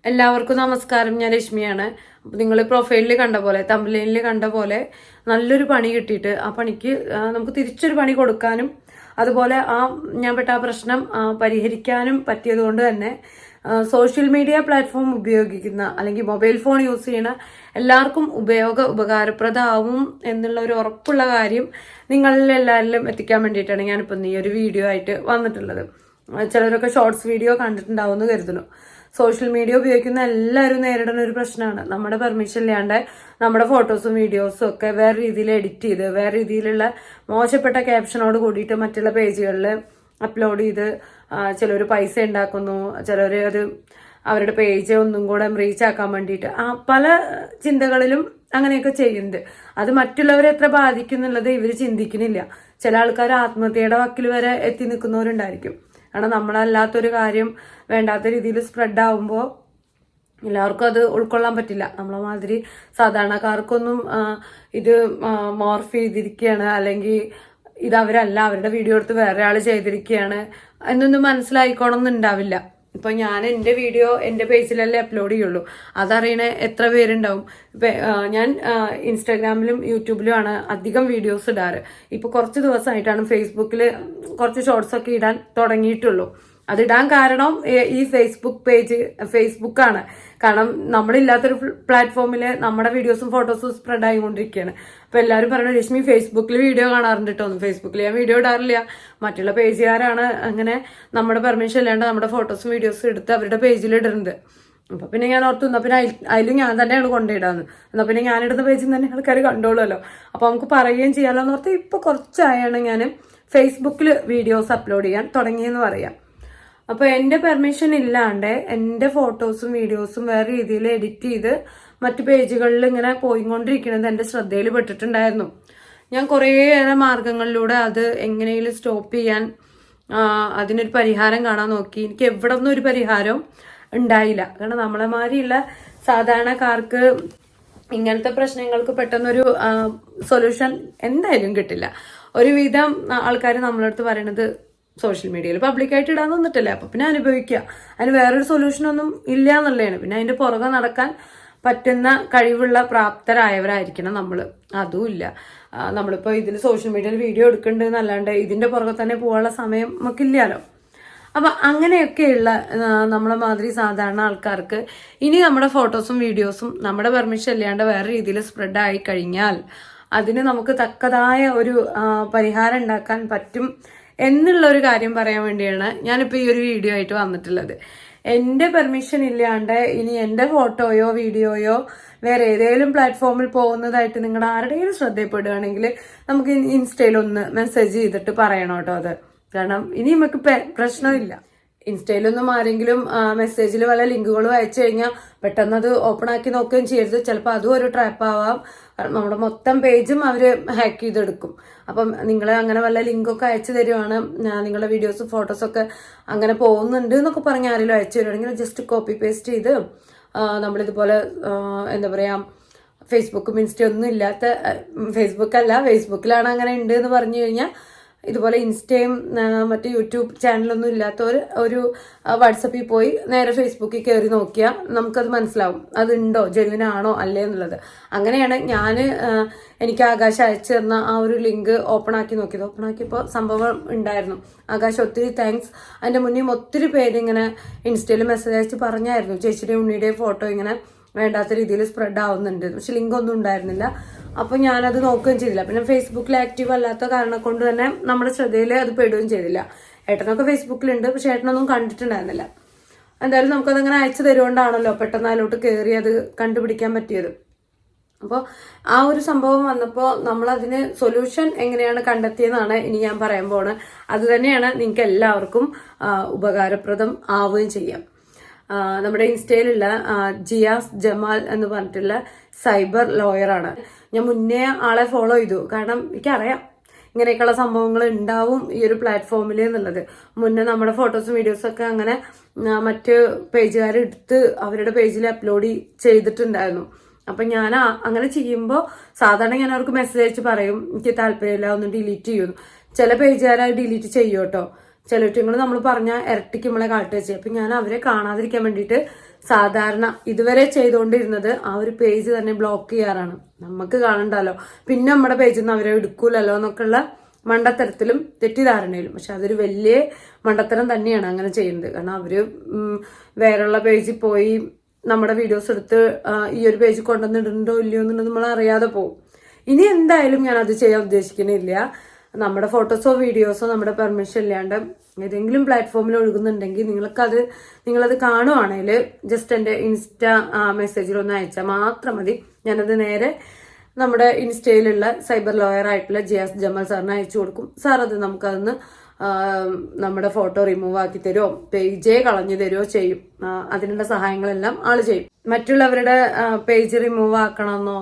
എല്ലാവർക്കും നമസ്കാരം. ഞാൻ രശ്മിയാണ്. അപ്പോൾ നിങ്ങൾ പ്രൊഫൈലിൽ കണ്ട പോലെ, തംബ്നെയിലിൽ കണ്ട പോലെ നല്ലൊരു പണി കിട്ടിയിട്ട് ആ പണിക്ക് നമുക്ക് തിരിച്ചൊരു പണി കൊടുക്കാനും അതുപോലെ ഞാൻ പെട്ട ആ പ്രശ്നം പരിഹരിക്കാനും പറ്റിയതുകൊണ്ട് തന്നെ സോഷ്യൽ മീഡിയ പ്ലാറ്റ്ഫോം ഉപയോഗിക്കുന്ന അല്ലെങ്കിൽ മൊബൈൽ ഫോൺ യൂസ് ചെയ്യുന്ന എല്ലാവർക്കും ഉപകാരപ്രദമാവും എന്നുള്ള ഒരു ഉറപ്പുള്ള കാര്യം നിങ്ങളിൽ എല്ലാവരിലും എത്തിക്കാൻ വേണ്ടിയിട്ടാണ് ഞാനിപ്പോൾ ഈ ഒരു വീഡിയോ ആയിട്ട് വന്നിട്ടുള്ളത്. ചിലരൊക്കെ ഷോർട്സ് വീഡിയോ കണ്ടിട്ടുണ്ടാവും എന്ന് കരുതുന്നു. സോഷ്യൽ മീഡിയ ഉപയോഗിക്കുന്ന എല്ലാവരും നേരിടുന്ന ഒരു പ്രശ്നമാണ്. നമ്മുടെ പെർമിഷൻ ഇല്ലാണ്ട് നമ്മുടെ ഫോട്ടോസും വീഡിയോസും ഒക്കെ വേറെ രീതിയിൽ എഡിറ്റ് ചെയ്ത് വേറെ രീതിയിലുള്ള മോശപ്പെട്ട ക്യാപ്ഷനോട് കൂടിയിട്ട് മറ്റുള്ള പേജുകളിൽ അപ്ലോഡ് ചെയ്ത് ചിലർ പൈസ ഉണ്ടാക്കുന്നു, ചിലർ അത് അവരുടെ പേജ് ഒന്നും കൂടെ റീച്ച് ആക്കാൻ വേണ്ടിയിട്ട് പല ചിന്തകളിലും അങ്ങനെയൊക്കെ ചെയ്യുന്നുണ്ട്. അത് മറ്റുള്ളവരെ എത്ര ബാധിക്കുന്നുള്ളത് ഇവർ ചിന്തിക്കുന്നില്ല. ചില ആൾക്കാർ ആത്മഹത്യയുടെ വക്കിൽ വരെ എത്തി നിൽക്കുന്നവരുണ്ടായിരിക്കും. കാരണം നമ്മളല്ലാത്തൊരു കാര്യം വേണ്ടാത്ത രീതിയിൽ സ്പ്രെഡ് ആവുമ്പോൾ എല്ലാവർക്കും അത് ഉൾക്കൊള്ളാൻ പറ്റില്ല. നമ്മളെ മാതിരി സാധാരണക്കാർക്കൊന്നും ഇത് മോർഫ് ചെയ്തിരിക്കുകയാണ് അല്ലെങ്കിൽ ഇത് അവരല്ല, അവരുടെ വീഡിയോ എടുത്ത് വേറെ ആൾ ചെയ്തിരിക്കുകയാണ് എന്നൊന്നും മനസ്സിലായിക്കോണമെന്നുണ്ടാവില്ല. ഇപ്പൊ ഞാൻ എൻ്റെ വീഡിയോ എൻ്റെ പേജിലല്ലേ അപ്ലോഡ് ചെയ്യുള്ളൂ. അതറിയണ എത്ര പേരുണ്ടാവും. ഞാൻ ഇൻസ്റ്റാഗ്രാമിലും യൂട്യൂബിലുമാണ് അധികം വീഡിയോസ് ഇടാറ്. ഇപ്പൊ കുറച്ച് ദിവസമായിട്ടാണ് ഫേസ്ബുക്കിൽ കുറച്ച് ഷോർട്സ് ഒക്കെ ഇടാൻ തുടങ്ങിയിട്ടുള്ളൂ. അതിടാൻ കാരണം ഈ ഫേസ്ബുക്കാണ്. കാരണം നമ്മളില്ലാത്തൊരു പ്ലാറ്റ്ഫോമില് നമ്മുടെ വീഡിയോസും ഫോട്ടോസും സ്പ്രെഡ് ആയിക്കൊണ്ടിരിക്കുകയാണ്. അപ്പൊ എല്ലാവരും പറഞ്ഞു, രശ്മി ഫേസ്ബുക്കിൽ വീഡിയോ കാണാറുണ്ട് കേട്ടോ. ഫേസ്ബുക്കിൽ ഞാൻ വീഡിയോ ഇടാറില്ല. മറ്റുള്ള പേജുകാരാണ് അങ്ങനെ നമ്മുടെ പെർമിഷൻ ഇല്ലാണ്ട് നമ്മുടെ ഫോട്ടോസും വീഡിയോസും എടുത്ത് അവരുടെ പേജിൽ ഇടുന്നത്. അപ്പൊ പിന്നെ ഞാൻ ഓർത്തു, എന്നാ പിന്നെ അതിലും ഞാൻ തന്നെയാണ് കൊണ്ടിടാന്ന്. എന്നാ പിന്നെ ഞാനിടുന്ന പേജിൽ തന്നെ ആൾക്കാർ കണ്ടോളുമല്ലോ. അപ്പൊ നമുക്ക് പറയുകയും ചെയ്യാലോ എന്ന് ഓർത്ത് ഇപ്പൊ കുറച്ചായാണ് ഞാൻ ഫേസ്ബുക്കിൽ വീഡിയോസ് അപ്ലോഡ് ചെയ്യാൻ തുടങ്ങിയെന്ന് പറയാം. അപ്പൊ എന്റെ പെർമിഷൻ ഇല്ലാണ്ട് എന്റെ ഫോട്ടോസും വീഡിയോസും വേറെ രീതിയിൽ എഡിറ്റ് ചെയ്ത് മറ്റു പേജുകളിൽ ഇങ്ങനെ പോയിക്കൊണ്ടിരിക്കുന്നത് എന്റെ ശ്രദ്ധയിൽ പെട്ടിട്ടുണ്ടായിരുന്നു. ഞാൻ കുറേയേറെ മാർഗങ്ങളിലൂടെ അത് എങ്ങനെയും സ്റ്റോപ്പ് ചെയ്യാൻ അതിനൊരു പരിഹാരം കാണാൻ നോക്കി. എനിക്ക് എവിടെ നിന്നും ഒരു പരിഹാരം ഉണ്ടായില്ല. കാരണം നമ്മളെ മാതിരിയുള്ള സാധാരണക്കാർക്ക് ഇങ്ങനത്തെ പ്രശ്നങ്ങൾക്ക് പെട്ടെന്നൊരു സൊല്യൂഷൻ എന്തായാലും കിട്ടില്ല. ഒരുവിധം ആൾക്കാർ നമ്മളടുത്ത് പറയണത് സോഷ്യൽ മീഡിയയിൽ പബ്ലിക്കായിട്ട് ഇടാൻ തന്നിട്ടില്ല, അപ്പൊ പിന്നെ അനുഭവിക്കുക. അതിന് വേറൊരു സൊല്യൂഷനൊന്നും ഇല്ല എന്നുള്ളതാണ്. പിന്നെ അതിന്റെ പുറകെ നടക്കാൻ പറ്റുന്ന കഴിവുള്ള പ്രാപ്തരായവരായിരിക്കണം നമ്മൾ. അതുമില്ല. നമ്മളിപ്പോ ഇതിൽ സോഷ്യൽ മീഡിയയിൽ വീഡിയോ എടുക്കുന്നുണ്ടെന്നല്ലാണ്ട് ഇതിന്റെ പുറകെ തന്നെ പോകാനുള്ള സമയം നമുക്കില്ലല്ലോ. അപ്പൊ അങ്ങനെയൊക്കെയുള്ള നമ്മളെ മാതിരി സാധാരണ ആൾക്കാർക്ക് ഇനി നമ്മുടെ ഫോട്ടോസും വീഡിയോസും നമ്മുടെ പെർമിഷൻ ഇല്ലാണ്ട് വേറെ രീതിയിൽ സ്പ്രെഡ് ആയി കഴിഞ്ഞാൽ അതിന് നമുക്ക് തക്കതായ ഒരു പരിഹാരം ഉണ്ടാക്കാൻ പറ്റും എന്നുള്ള ഒരു കാര്യം പറയാൻ വേണ്ടിയാണ് ഞാനിപ്പോൾ ഈ ഒരു വീഡിയോ ആയിട്ട് വന്നിട്ടുള്ളത്. എൻ്റെ പെർമിഷൻ ഇല്ലാണ്ട് ഇനി എൻ്റെ ഫോട്ടോയോ വീഡിയോയോ വേറെ ഏതെങ്കിലും പ്ലാറ്റ്ഫോമിൽ പോകുന്നതായിട്ട് നിങ്ങളുടെ ആരുടെയും ശ്രദ്ധയപ്പെടുകയാണെങ്കിൽ നമുക്ക് ഇൻസ്റ്റയിലൊന്ന് മെസ്സേജ് ചെയ്തിട്ട് പറയണം കേട്ടോ. അത് കാരണം ഇനി നമുക്ക് പ്രശ്നമില്ല. ഇൻസ്റ്റയിലൊന്നും ആരെങ്കിലും മെസ്സേജിൽ വല്ല ലിങ്കുകളും അയച്ചു കഴിഞ്ഞാൽ പെട്ടെന്ന് അത് ഓപ്പൺ ആക്കി നോക്കുകയും ചെയ്യരുത്. ചിലപ്പോൾ അതും ഒരു ട്രാപ്പ് ആവാം. നമ്മുടെ മൊത്തം പേജും അവര് ഹാക്ക് ചെയ്തെടുക്കും. അപ്പം നിങ്ങൾ അങ്ങനെ വല്ല ലിങ്കൊക്കെ അയച്ചു തരുവാണ്, നിങ്ങളുടെ വീഡിയോസും ഫോട്ടോസൊക്കെ അങ്ങനെ പോകുന്നുണ്ട് എന്നൊക്കെ പറഞ്ഞ് ആരെങ്കിലും അയച്ചു തരുവാണെങ്കിൽ ജസ്റ്റ് കോപ്പി പേസ്റ്റ് ചെയ്ത് നമ്മളിതുപോലെ എന്താ പറയാ, ഫേസ്ബുക്കും ഇൻസ്റ്റയും ഒന്നും ഇല്ലാത്ത ഫേസ്ബുക്കിലാണ് അങ്ങനെ ഉണ്ട് എന്ന് പറഞ്ഞു കഴിഞ്ഞാൽ ഇതുപോലെ ഇൻസ്റ്റയും മറ്റേ യൂട്യൂബ് ചാനലൊന്നും ഇല്ലാത്തവർ ഒരു വാട്സപ്പിൽ പോയി നേരെ ഫേസ്ബുക്കിൽ കയറി നോക്കിയാൽ നമുക്കത് മനസ്സിലാവും അതുണ്ടോ, ജെന്യുനാണോ അല്ലേ എന്നുള്ളത്. അങ്ങനെയാണ് എനിക്ക് ആകാശ് അയച്ചു തന്ന ആ ഒരു ലിങ്ക് ഓപ്പൺ ആക്കി നോക്കിയത്. ഓപ്പൺ ആക്കിയപ്പോൾ സംഭവം ഉണ്ടായിരുന്നു. ആകാശ് ഒത്തിരി താങ്ക്സ്. അതിന്റെ മുന്നേ ഒത്തിരി പേര് ഇങ്ങനെ ഇൻസ്റ്റയിൽ മെസ്സേജ് അയച്ച് പറഞ്ഞായിരുന്നു, ചേച്ചിയുടെയും ഉണ്ണിയുടെയും ഫോട്ടോ ഇങ്ങനെ വേണ്ടാത്ത രീതിയിൽ സ്പ്രെഡ് ആവുന്നുണ്ട്. പക്ഷെ ലിങ്ക് ഒന്നും ഉണ്ടായിരുന്നില്ല. അപ്പൊ ഞാനത് നോക്കുകയും ചെയ്തില്ല. പിന്നെ ഫേസ്ബുക്കിൽ ആക്റ്റീവ് അല്ലാത്ത കാരണം കൊണ്ട് തന്നെ നമ്മുടെ ശ്രദ്ധയിൽ അത് പെടുകയും ചെയ്തില്ല. ഏട്ടനൊക്കെ ഫേസ്ബുക്കിലുണ്ട്, പക്ഷെ ഏട്ടനൊന്നും കണ്ടിട്ടുണ്ടായിരുന്നില്ല. എന്തായാലും നമുക്കതങ്ങനെ അയച്ചു തരുകൊണ്ടാണല്ലോ പെട്ടെന്ന് അതിലോട്ട് കയറി അത് കണ്ടുപിടിക്കാൻ പറ്റിയത്. അപ്പോൾ ആ ഒരു സംഭവം വന്നപ്പോൾ നമ്മളതിന് സൊല്യൂഷൻ എങ്ങനെയാണ് കണ്ടെത്തിയെന്നാണ് ഇനി ഞാൻ പറയാൻ പോണത്. അത് തന്നെയാണ് നിങ്ങൾക്ക് എല്ലാവർക്കും ഉപകാരപ്രദം ആവുകയും ചെയ്യാം. നമ്മുടെ ഇൻസ്റ്റയിലുള്ള ജിയാസ് ജമാൽ എന്ന് പറഞ്ഞിട്ടുള്ള സൈബർ ലോയറാണ്. ഞാൻ മുന്നേ ആളെ ഫോളോ ചെയ്തു. കാരണം എനിക്കറിയാം ഇങ്ങനെയൊക്കെയുള്ള സംഭവങ്ങൾ ഉണ്ടാവും ഈ ഒരു പ്ലാറ്റ്ഫോമിൽ എന്നുള്ളത്. മുന്നേ നമ്മുടെ ഫോട്ടോസും വീഡിയോസും ഒക്കെ അങ്ങനെ മറ്റ് പേജുകാരെടുത്ത് അവരുടെ പേജിൽ അപ്ലോഡ് ചെയ്തിട്ടുണ്ടായിരുന്നു. അപ്പൊ ഞാൻ അങ്ങനെ ചെയ്യുമ്പോൾ സാധാരണ ഞാൻ അവർക്ക് മെസ്സേജ് അയച്ച് പറയും എനിക്ക് താല്പര്യമില്ല, ഒന്ന് ഡിലീറ്റ് ചെയ്യുന്നു. ചില പേജുകാരെ ഡിലീറ്റ് ചെയ്യും കേട്ടോ. ചിലറ്റങ്ങൾ നമ്മൾ പറഞ്ഞാൽ ഇരട്ടിക്ക് നമ്മളെ കാട്ടുക ചെയ്യും. അപ്പൊ ഞാൻ അവരെ കാണാതിരിക്കാൻ വേണ്ടിയിട്ട് സാധാരണ ഇതുവരെ ചെയ്തുകൊണ്ടിരുന്നത് ആ ഒരു പേജ് തന്നെ ബ്ലോക്ക് ചെയ്യാറാണ്. നമുക്ക് കാണണ്ടല്ലോ, പിന്നെ നമ്മുടെ പേജിൽ നിന്ന് അവരെ എടുക്കൂലല്ലോ എന്നൊക്കെയുള്ള മണ്ടത്തരത്തിലും തെറ്റിദ്ധാരണയിലും. പക്ഷെ അതൊരു വലിയ മണ്ടത്തരം തന്നെയാണ് അങ്ങനെ ചെയ്യുന്നത്. കാരണം അവര് വേറെയുള്ള പേജിൽ പോയി നമ്മുടെ വീഡിയോസ് എടുത്ത് ഈ ഒരു പേജിൽ കൊണ്ടുവന്നിട്ടുണ്ടോ ഇല്ലയോ എന്നുള്ളത് നമ്മൾ അറിയാതെ പോകും. ഇനി എന്തായാലും ഞാൻ അത് ചെയ്യാൻ ഉദ്ദേശിക്കുന്നില്ല. നമ്മുടെ ഫോട്ടോസോ വീഡിയോസോ നമ്മുടെ പെർമിഷൻ ഇല്ലാണ്ട് ഏതെങ്കിലും പ്ലാറ്റ്ഫോമിൽ ഒഴുകുന്നുണ്ടെങ്കിൽ നിങ്ങളത് കാണുവാണെങ്കിൽ ജസ്റ്റ് എൻ്റെ ഇൻസ്റ്റാ മെസ്സേജിൽ ഒന്ന് അയച്ചാൽ മാത്രം മതി. ഞാനത് നേരെ നമ്മുടെ ഇൻസ്റ്റയിലുള്ള സൈബർ ലോയർ ആയിട്ടുള്ള ജിയാസ് ജമാൽ സാറിന് അയച്ചു കൊടുക്കും. സാർ അത് നമുക്കതൊന്ന് നമ്മുടെ ഫോട്ടോ റിമൂവ് ആക്കി തരുമോ, പേജേ കളഞ്ഞു തരുമോ ചെയ്യും. അതിനുള്ള സഹായങ്ങളെല്ലാം ആള് ചെയ്യും. മറ്റുള്ളവരുടെ പേജ് റിമൂവ് ആക്കണമെന്നോ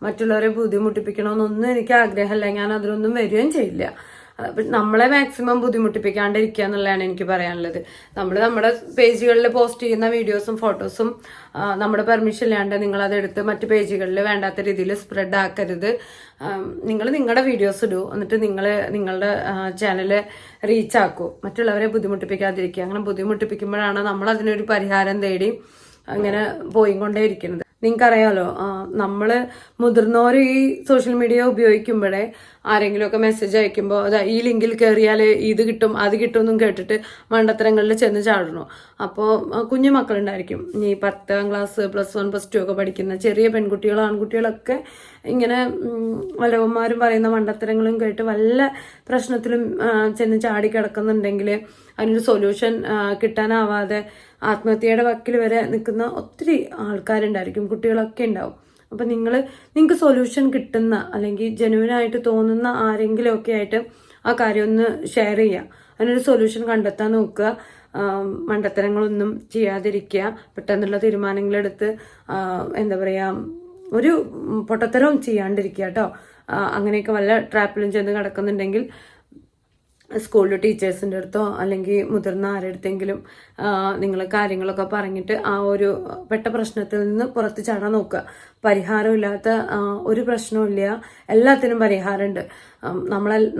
മറ്റുള്ളവരെ ബുദ്ധിമുട്ടിപ്പിക്കണമെന്നൊന്നും എനിക്ക് ആഗ്രഹമില്ല. ഞാൻ അതിലൊന്നും വരികയും ചെയ്യില്ല. നമ്മളെ മാക്സിമം ബുദ്ധിമുട്ടിപ്പിക്കാണ്ടിരിക്കുക എന്നുള്ളതാണ് എനിക്ക് പറയാനുള്ളത്. നമ്മുടെ പേജുകളിൽ പോസ്റ്റ് ചെയ്യുന്ന വീഡിയോസും ഫോട്ടോസും നമ്മുടെ പെർമിഷൻ ഇല്ലാണ്ട് നിങ്ങളതെടുത്ത് മറ്റു പേജുകളിൽ വേണ്ടാത്ത രീതിയിൽ സ്പ്രെഡ് ആക്കരുത്. നിങ്ങൾ നിങ്ങളുടെ വീഡിയോസ് ഇടൂ, എന്നിട്ട് നിങ്ങളുടെ ചാനല് റീച്ച് ആക്കൂ. മറ്റുള്ളവരെ ബുദ്ധിമുട്ടിപ്പിക്കാതിരിക്കുക. അങ്ങനെ ബുദ്ധിമുട്ടിപ്പിക്കുമ്പോഴാണ് നമ്മൾ അതിനൊരു പരിഹാരം തേടി അങ്ങനെ പോയിക്കൊണ്ടേയിരിക്കുന്നത്. നിങ്ങൾക്കറിയാലോ, നമ്മള് മുതിർന്നവർ ഈ സോഷ്യൽ മീഡിയ ഉപയോഗിക്കുമ്പോഴേ ആരെങ്കിലുമൊക്കെ മെസ്സേജ് അയക്കുമ്പോൾ അതാ ഈ ലിങ്കിൽ കയറിയാൽ ഇത് കിട്ടും അത് കിട്ടും എന്നും കേട്ടിട്ട് മണ്ടത്തരങ്ങളിൽ ചെന്ന് ചാടണോ. അപ്പോൾ കുഞ്ഞു മക്കളുണ്ടായിരിക്കും, ഈ 10ാം ക്ലാസ് +1 +2 ഒക്കെ പഠിക്കുന്ന ചെറിയ പെൺകുട്ടികളോ ആൺകുട്ടികളൊക്കെ ഇങ്ങനെ വല്ലവന്മാരും പറയുന്ന മണ്ടത്തരങ്ങളും കേട്ട് വല്ല പ്രശ്നത്തിലും ചെന്ന് ചാടി കിടക്കുന്നുണ്ടെങ്കിൽ അതിനൊരു സൊല്യൂഷൻ കിട്ടാനാവാതെ ആത്മഹത്യയുടെ വക്കിൽ വരെ നിൽക്കുന്ന ഒത്തിരി ആൾക്കാരുണ്ടായിരിക്കും, കുട്ടികളൊക്കെ ഉണ്ടാവും. അപ്പം നിങ്ങൾക്ക് സൊല്യൂഷൻ കിട്ടുന്ന അല്ലെങ്കിൽ ജെന്യുവനായിട്ട് തോന്നുന്ന ആരെങ്കിലും ഒക്കെ ആയിട്ട് ആ കാര്യം ഒന്ന് ഷെയർ ചെയ്യുക. അതിനൊരു സൊല്യൂഷൻ കണ്ടെത്താൻ നോക്കുക. മണ്ടത്തരങ്ങളൊന്നും ചെയ്യാതിരിക്കുക. പെട്ടെന്നുള്ള തീരുമാനങ്ങളെടുത്ത് എന്താ പറയുക, ഒരു പൊട്ടത്തരവും ചെയ്യാണ്ടിരിക്കുക കേട്ടോ. അങ്ങനെയൊക്കെ വല്ല ട്രാപ്പിലും ചെന്ന് കിടക്കുന്നുണ്ടെങ്കിൽ സ്കൂളിൽ ടീച്ചേഴ്സിൻ്റെ അടുത്തോ അല്ലെങ്കിൽ മുതിർന്ന ആരെടുത്തെങ്കിലും നിങ്ങൾ കാര്യങ്ങളൊക്കെ പറഞ്ഞിട്ട് ആ ഒരു പെട്ട പ്രശ്നത്തിൽ നിന്ന് പുറത്ത് ചാടാൻ നോക്കുക. പരിഹാരമില്ലാത്ത ഒരു പ്രശ്നവും ഇല്ല, എല്ലാത്തിനും പരിഹാരമുണ്ട്.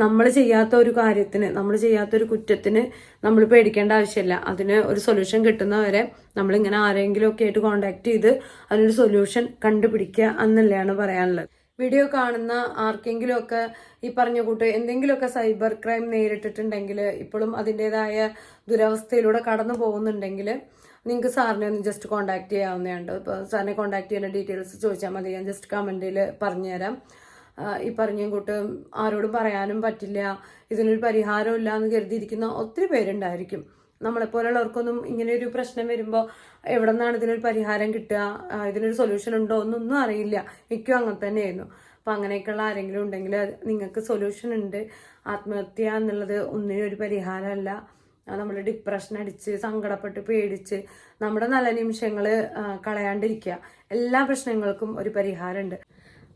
നമ്മൾ ചെയ്യാത്ത ഒരു കാര്യത്തിന്, നമ്മൾ ചെയ്യാത്ത ഒരു കുറ്റത്തിന് നമ്മൾ പേടിക്കേണ്ട ആവശ്യമില്ല. അതിന് ഒരു സൊല്യൂഷൻ കിട്ടുന്നവരെ നമ്മളിങ്ങനെ ആരെങ്കിലും ഒക്കെ ആയിട്ട് കോണ്ടാക്ട് ചെയ്ത് അതിനൊരു സൊല്യൂഷൻ കണ്ടുപിടിക്കുക എന്നല്ലാണ് പറയാനുള്ളത്. വീഡിയോ കാണുന്ന ആർക്കെങ്കിലും ഒക്കെ ഈ പറഞ്ഞ കൂട്ട് എന്തെങ്കിലുമൊക്കെ സൈബർ ക്രൈം നേരിട്ടിട്ടുണ്ടെങ്കിൽ, ഇപ്പോഴും അതിൻ്റെതായ ദുരവസ്ഥയിലൂടെ കടന്നു പോകുന്നുണ്ടെങ്കിൽ നിങ്ങൾക്ക് സാറിനെ ഒന്ന് ജസ്റ്റ് കോൺടാക്ട് ചെയ്യാവുന്നതുണ്ട്. ഇപ്പോൾ സാറിനെ കോൺടാക്ട് ചെയ്യുന്ന ഡീറ്റെയിൽസ് ചോദിച്ചാൽ മതി, ഞാൻ ജസ്റ്റ് കമൻറ്റിൽ പറഞ്ഞുതരാം. ഈ പറഞ്ഞ കൂട്ട് ആരോടും പറയാനും പറ്റില്ല, ഇതിനൊരു പരിഹാരം ഇല്ല എന്ന് കരുതിയിരിക്കുന്ന ഒത്തിരി പേരുണ്ടായിരിക്കും. നമ്മളെപ്പോലുള്ളവർക്കൊന്നും ഇങ്ങനെ ഒരു പ്രശ്നം വരുമ്പോൾ എവിടെ നിന്നാണ് ഇതിനൊരു പരിഹാരം കിട്ടുക, ഇതിനൊരു സൊല്യൂഷൻ ഉണ്ടോ എന്നൊന്നും അറിയില്ല. എനിക്കും അങ്ങനെ തന്നെയായിരുന്നു. അപ്പം അങ്ങനെയൊക്കെയുള്ള ആരെങ്കിലും ഉണ്ടെങ്കിൽ നിങ്ങൾക്ക് സൊല്യൂഷൻ ഉണ്ട്. ആത്മഹത്യ എന്നുള്ളത് ഒന്നിനും ഒരു പരിഹാരമല്ല. നമ്മൾ ഡിപ്രഷൻ അടിച്ച് സങ്കടപ്പെട്ട് പേടിച്ച് നമ്മുടെ നല്ല നിമിഷങ്ങൾ കളയാണ്ടിരിക്കുക. എല്ലാ പ്രശ്നങ്ങൾക്കും ഒരു പരിഹാരമുണ്ട്.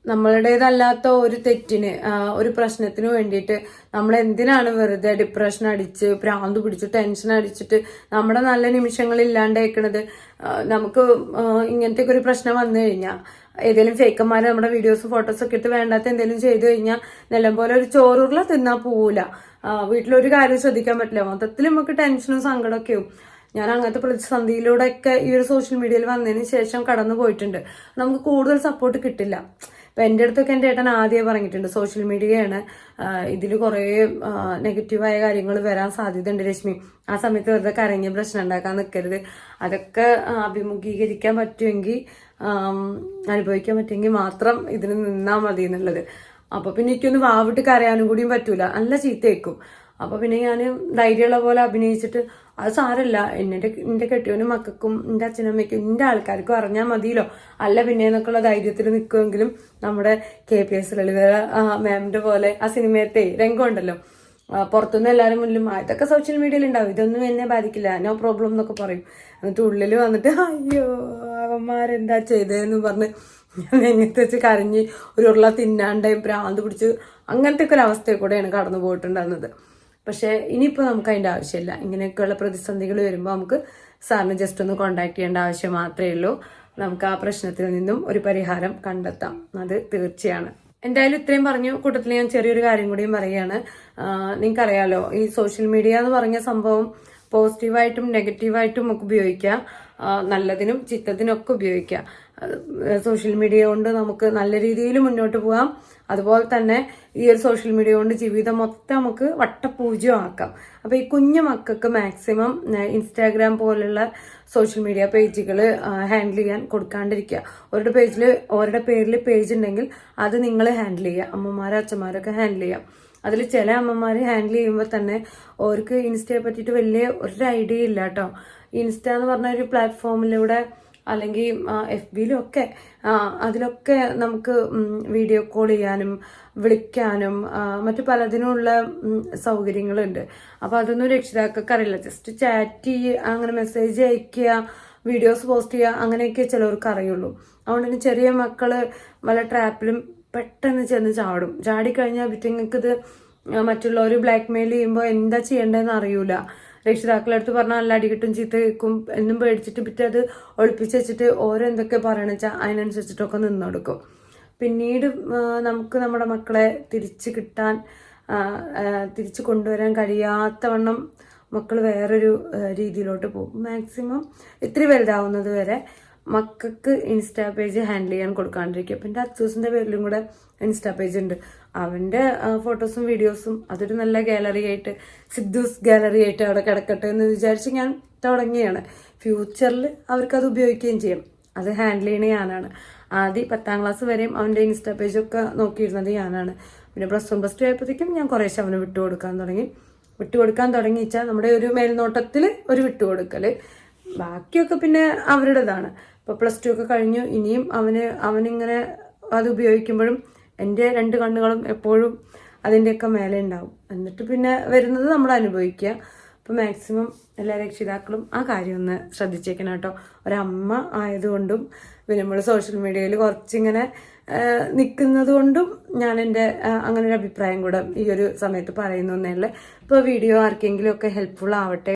നമ്മളുടേതല്ലാത്ത ഒരു തെറ്റിന്, ഒരു പ്രശ്നത്തിന് വേണ്ടിയിട്ട് നമ്മൾ എന്തിനാണ് വെറുതെ ഡിപ്രഷൻ അടിച്ച് ഭ്രാന്ത് പിടിച്ച് ടെൻഷൻ അടിച്ചിട്ട് നമ്മുടെ നല്ല നിമിഷങ്ങൾ ഇല്ലാണ്ടേക്കണത്. നമുക്ക് ഇങ്ങനത്തെ ഒരു പ്രശ്നം വന്നു കഴിഞ്ഞാൽ ഏതെങ്കിലും ഫേക്കന്മാർ നമ്മുടെ വീഡിയോസ് ഫോട്ടോസ് ഒക്കെ ഇട്ട് വേണ്ടാത്ത എന്തെങ്കിലും ചെയ്തു കഴിഞ്ഞാൽ നിലം പോലെ ഒരു ചോറുരുള തിന്നാൻ പോവില്ല. വീട്ടിലൊരു കാര്യം ശ്രദ്ധിക്കാൻ പറ്റില്ല. മൊത്തത്തിൽ നമുക്ക് ടെൻഷനും സങ്കടമൊക്കെയും. ഞാൻ അങ്ങനത്തെ പ്രതിസന്ധിയിലൂടെയൊക്കെ ഈ ഒരു സോഷ്യൽ മീഡിയയിൽ വന്നതിന് ശേഷം കടന്നു പോയിട്ടുണ്ട്. നമുക്ക് കൂടുതൽ സപ്പോർട്ട് കിട്ടില്ല. ഇപ്പം എൻ്റെ അടുത്തൊക്കെ എൻ്റെ ഏട്ടൻ ആദ്യമേ പറഞ്ഞിട്ടുണ്ട്, സോഷ്യൽ മീഡിയയാണ്, ഇതിൽ കുറേ നെഗറ്റീവായ കാര്യങ്ങൾ വരാൻ സാധ്യതയുണ്ട് രശ്മി. ആ സമയത്ത് വെറുതെ കരഞ്ഞ് പ്രശ്നം ഉണ്ടാക്കാൻ നിൽക്കരുത്. അതൊക്കെ അഭിമുഖീകരിക്കാൻ പറ്റുമെങ്കിൽ, അനുഭവിക്കാൻ പറ്റുമെങ്കിൽ മാത്രം ഇതിന് നിന്നാൽ മതി എന്നുള്ളത്. അപ്പോൾ പിന്നെ എനിക്കൊന്ന് വാവിട്ട് കരയാനും കൂടിയും പറ്റൂല, നല്ല ചീത്തയേക്കും. അപ്പോൾ പിന്നെ ഞാൻ ധൈര്യമുള്ള പോലെ അഭിനയിച്ചിട്ട് അത് സാരമില്ല, എൻ്റെ കെട്ടിയവനും മക്കൾക്കും എൻ്റെ അച്ഛനമ്മയ്ക്കും എൻ്റെ ആൾക്കാർക്കും അറിഞ്ഞാൽ മതിയല്ലോ, അല്ല പിന്നെ എന്നൊക്കെയുള്ള ധൈര്യത്തിൽ നിൽക്കുമെങ്കിലും നമ്മുടെ KPS ലളിത മാമിൻ്റെ പോലെ ആ സിനിമയത്തെ രംഗമുണ്ടല്ലോ, പുറത്തുനിന്ന് എല്ലാവരും മുന്നിലും ഇതൊക്കെ സോഷ്യൽ മീഡിയയിൽ ഉണ്ടാവും, ഇതൊന്നും എന്നെ ബാധിക്കില്ല, നോ പ്രോബ്ലം എന്നൊക്കെ പറയും. എന്നിട്ട് ഉള്ളിൽ വന്നിട്ട് അയ്യോ അവന്മാരെന്താ ചെയ്തതെന്ന് പറഞ്ഞ് ഞാൻ എങ്ങനത്തെ വെച്ച് കരഞ്ഞ് ഒരു ഉരുള തിന്നാണ്ടായും ഭ്രാന്ത് പിടിച്ച് അങ്ങനത്തെ ഒക്കെ ഒരു അവസ്ഥയിൽ കൂടെയാണ് കടന്നു പോയിട്ടുണ്ടായിരുന്നത്. പക്ഷേ ഇനിയിപ്പോൾ നമുക്ക് അതിൻ്റെ ആവശ്യമില്ല. ഇങ്ങനെയൊക്കെയുള്ള പ്രതിസന്ധികൾ വരുമ്പോൾ നമുക്ക് സാറിന് ജസ്റ്റ് ഒന്ന് കോൺടാക്ട് ചെയ്യേണ്ട ആവശ്യം മാത്രമേ ഉള്ളൂ. നമുക്ക് ആ പ്രശ്നത്തിൽ നിന്നും ഒരു പരിഹാരം കണ്ടെത്താം, അത് തീർച്ചയാണ്. എന്തായാലും ഇത്രയും പറഞ്ഞു കൂട്ടത്തിൽ ഞാൻ ചെറിയൊരു കാര്യം കൂടിയും പറയുകയാണ്. നിങ്ങൾക്കറിയാലോ, ഈ സോഷ്യൽ മീഡിയ എന്ന് പറഞ്ഞ സംഭവം പോസിറ്റീവായിട്ടും നെഗറ്റീവായിട്ടും നമുക്ക് ഉപയോഗിക്കാം, നല്ലതിനും ചീത്തതിനും ഒക്കെ ഉപയോഗിക്കാം. സോഷ്യൽ മീഡിയ കൊണ്ട് നമുക്ക് നല്ല രീതിയിൽ മുന്നോട്ട് പോകാം. അതുപോലെ തന്നെ ഈ ഒരു സോഷ്യൽ മീഡിയ കൊണ്ട് ജീവിതം മൊത്തം നമുക്ക് വട്ടപൂജ്യമാക്കാം. അപ്പൊ ഈ കുഞ്ഞു മക്കൾക്ക് മാക്സിമം ഇൻസ്റ്റാഗ്രാം പോലുള്ള സോഷ്യൽ മീഡിയ പേജുകൾ ഹാൻഡിൽ ചെയ്യാൻ കൊടുക്കാണ്ടിരിക്കുക. അവരുടെ പേരിൽ പേജ് ഉണ്ടെങ്കിൽ അത് നിങ്ങൾ ഹാൻഡിൽ ചെയ്യുക. അമ്മമാരും അച്ഛന്മാരൊക്കെ ഹാൻഡിൽ ചെയ്യാം. അതിൽ ചില അമ്മമാർ ഹാൻഡിൽ ചെയ്യുമ്പോൾ തന്നെ അവർക്ക് ഇൻസ്റ്റയെ പറ്റിയിട്ട് വലിയ ഒരു ഐഡിയ ഇല്ല കേട്ടോ. ഇൻസ്റ്റ എന്ന് പറഞ്ഞ ഒരു പ്ലാറ്റ്ഫോമിലൂടെ അല്ലെങ്കിൽ FBയിലും ഒക്കെ അതിലൊക്കെ നമുക്ക് വീഡിയോ കോൾ ചെയ്യാനും വിളിക്കാനും മറ്റു പലതിനുമുള്ള സൗകര്യങ്ങളുണ്ട്. അപ്പൊ അതൊന്നും രക്ഷിതാക്കൾക്ക് അറിയില്ല. ജസ്റ്റ് ചാറ്റ് ചെയ്യുക, അങ്ങനെ മെസ്സേജ് അയക്കുക, വീഡിയോസ് പോസ്റ്റ് ചെയ്യുക, അങ്ങനെയൊക്കെ ചിലവർക്ക് അറിയുള്ളൂ. അതുകൊണ്ട് തന്നെ ചെറിയ മക്കള് വല്ല ട്രാപ്പിലും പെട്ടെന്ന് ചെന്ന് ചാടിക്കഴിഞ്ഞാൽ വിറ്റിങ്ങൾക്ക് ഇത് മറ്റുള്ളവർ ബ്ലാക്ക് മെയിൽ ചെയ്യുമ്പോൾ എന്താ ചെയ്യേണ്ടതെന്ന് അറിയൂല. രക്ഷിതാക്കളുടെ അടുത്ത് പറഞ്ഞാൽ നല്ല അടികിട്ടും ചീത്ത കേൾക്കും എന്നും പേടിച്ചിട്ട് പിന്നെ അത് ഒളിപ്പിച്ച് വെച്ചിട്ട് ഓരോ എന്തൊക്കെ പറയണെന്ന് വെച്ചാൽ അതിനനുസരിച്ചിട്ടൊക്കെ നിന്നെടുക്കും. പിന്നീട് നമുക്ക് നമ്മുടെ മക്കളെ തിരിച്ചു കൊണ്ടുവരാൻ കഴിയാത്തവണ്ണം മക്കൾ വേറൊരു രീതിയിലോട്ട് പോകും. മാക്സിമം ഇത്തിരി വലുതാവുന്നത് വരെ മക്കൾക്ക് ഇൻസ്റ്റാ പേജ് ഹാൻഡിൽ ചെയ്യാൻ കൊടുക്കാണ്ടിരിക്കുക. അപ്പം എൻ്റെ അച്ചൂസിൻ്റെ പേരിലും കൂടെ ഇൻസ്റ്റാ പേജ് ഉണ്ട്. അവൻ്റെ ഫോട്ടോസും വീഡിയോസും അതൊരു നല്ല ഗാലറി ആയിട്ട്, സിദ്ധൂസ് ഗാലറി ആയിട്ട് അവിടെ കിടക്കട്ടെ എന്ന് വിചാരിച്ച് ഞാൻ തുടങ്ങിയാണ്. ഫ്യൂച്ചറിൽ അവർക്കത് ഉപയോഗിക്കുകയും ചെയ്യും. അത് ഹാൻഡിൽ ചെയ്യണ ഞാനാണ്. ആദ്യം 10ാം ക്ലാസ് വരെയും അവൻ്റെ ഇൻസ്റ്റാ പേജൊക്കെ നോക്കിയിരുന്നത് ഞാനാണ്. പിന്നെ +1 +2 ആയപ്പോഴത്തേക്കും ഞാൻ കുറേശ്ശെ അവന് വിട്ടുകൊടുക്കാൻ തുടങ്ങി വെച്ചാൽ നമ്മുടെ ഒരു മേൽനോട്ടത്തിൽ ഒരു വിട്ടുകൊടുക്കല്. ബാക്കിയൊക്കെ പിന്നെ അവരുടേതാണ്. ഇപ്പൊ +2 ഒക്കെ കഴിഞ്ഞു. ഇനിയും അവനിങ്ങനെ അത് ഉപയോഗിക്കുമ്പോഴും എൻ്റെ 2 കണ്ണുകളും എപ്പോഴും അതിൻ്റെയൊക്കെ മേലെ ഉണ്ടാവും. എന്നിട്ട് പിന്നെ വരുന്നത് നമ്മൾ അനുഭവിക്കുക. അപ്പൊ മാക്സിമം എല്ലാ രക്ഷിതാക്കളും ആ കാര്യം ഒന്ന് ശ്രദ്ധിച്ചേക്കണം കേട്ടോ. ഒരമ്മ ആയതുകൊണ്ടും പിന്നെ നമ്മൾ സോഷ്യൽ മീഡിയയിൽ കുറച്ചിങ്ങനെ നിൽക്കുന്നത് കൊണ്ടും ഞാൻ എൻ്റെ അങ്ങനെ ഒരു അഭിപ്രായം കൂടെ ഈ ഒരു സമയത്ത് പറയുന്നേ ഉള്ളൂ. ഇപ്പോൾ വീഡിയോ ആർക്കെങ്കിലും ഒക്കെ ഹെൽപ്ഫുൾ ആവട്ടെ.